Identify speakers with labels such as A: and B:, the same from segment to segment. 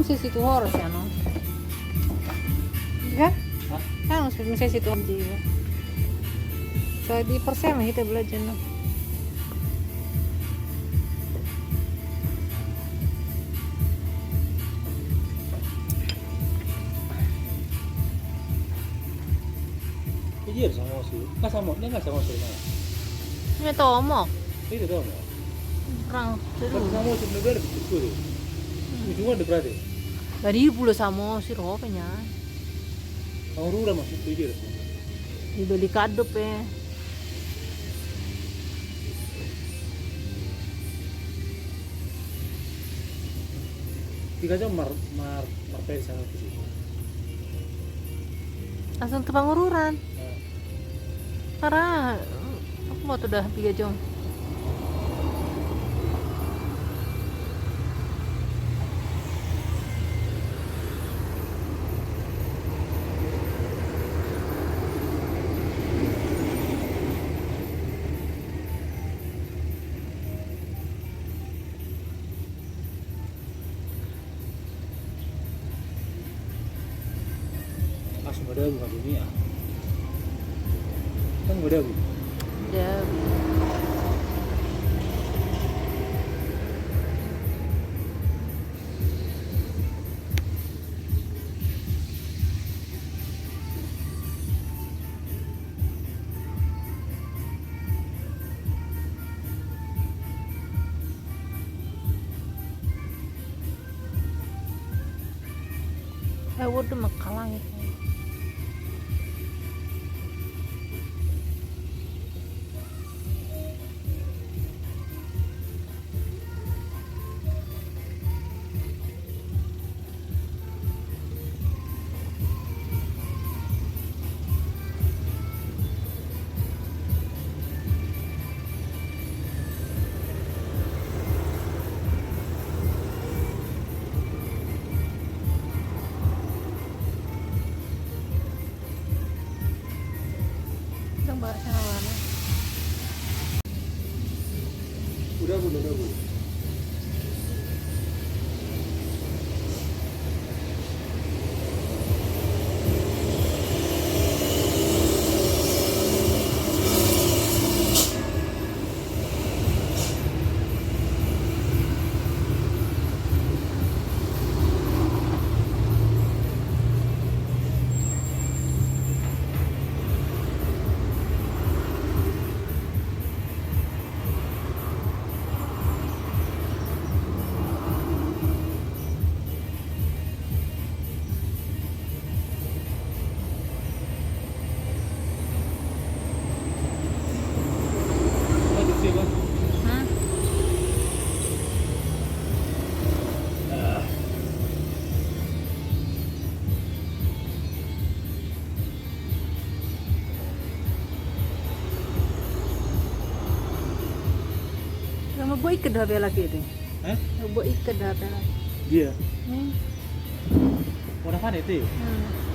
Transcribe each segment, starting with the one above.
A: mesti situ harus ya no. Kan?
B: Hah?
A: Kan mesti situ juga. So di Persema kita belajar no.
B: Iya sama sih. Nggak sama, dia nggak sama sih mana?
A: Ini tomo.
B: Itu dong ya.
A: Orang
B: Kan
A: seru.
B: sama sih negara itu deh. Ujungnya ada berarti.
A: Dari pula sama si ropenya.
B: Orang rural masuk itu dia.
A: Dibeli kadep ya.
B: Tiga jam marpel sana ke situ.
A: Langsung ke pengururan.
B: Nah,
A: Karena aku mau tuh udah 3 jam.
B: langsung ada bukan dunia. Kan ada bu.
A: Ya, udah makalang itu. Yang bahasa mana?
B: Udah bu. Lagi sih bang.
A: Hmm? Yang mau ikat dah lagi itu.
B: Hah?
A: Yang mau ikat dah lagi.
B: Dia.
A: Hmm.
B: Warna mana itu?
A: Hmm.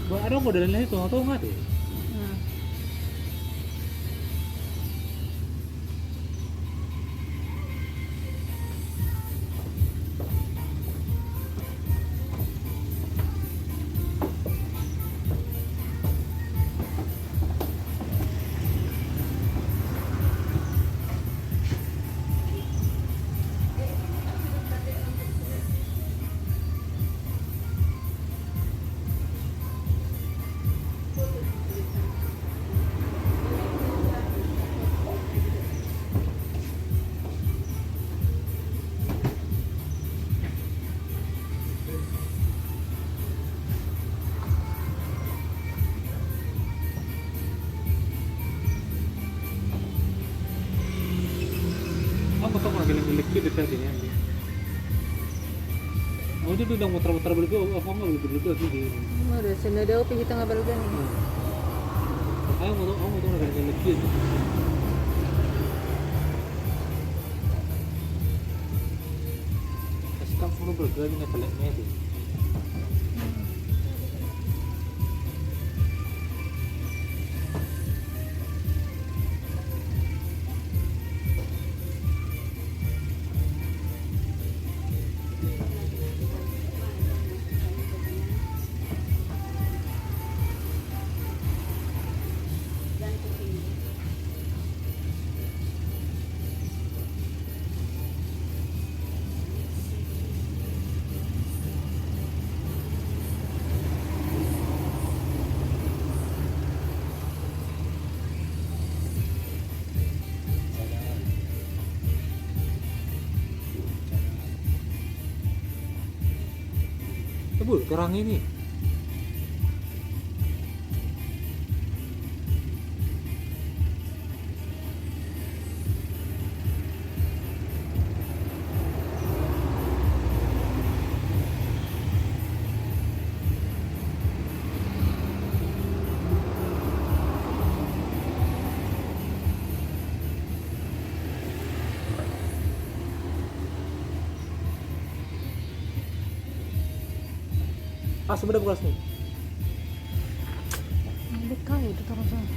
B: Bang ada modelan lain itu atau nggak deh?
A: Hmm.
B: Aku tahu nggak geleng-geleng itu tadi ya. Oh dia udah muter-muter balik ke apa nggak balik ke sini.
A: Udah senada opi kita nggak balik nih.
B: Ayo mau tahu nggak geleng-geleng itu. Kasih kamu mau bergerak dengan peleknya itu. Gerang ini. Ah, sebenarnya bukan sini.
A: Dekat ya, dekat orang sana.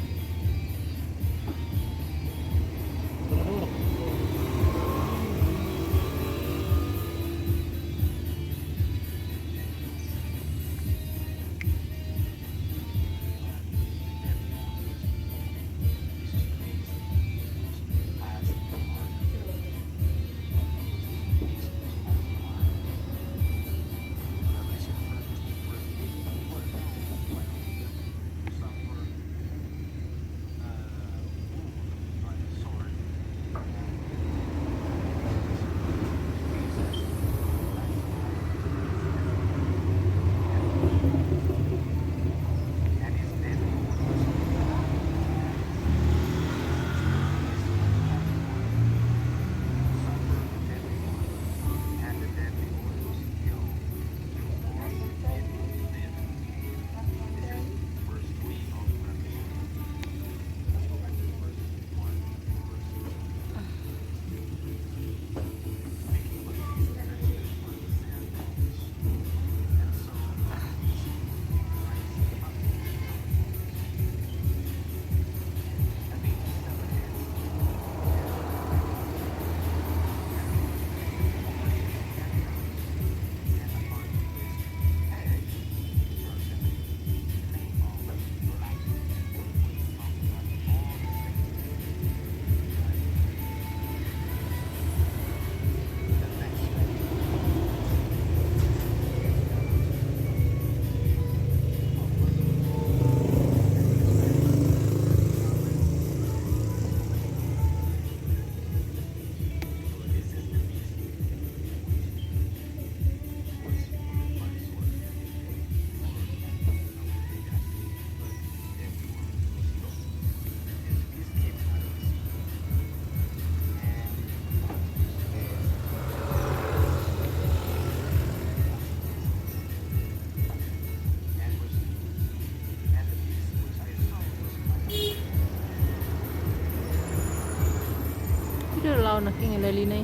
A: Tidak lawan nak ingin lali ni.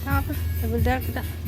A: Apa? Double dark kita.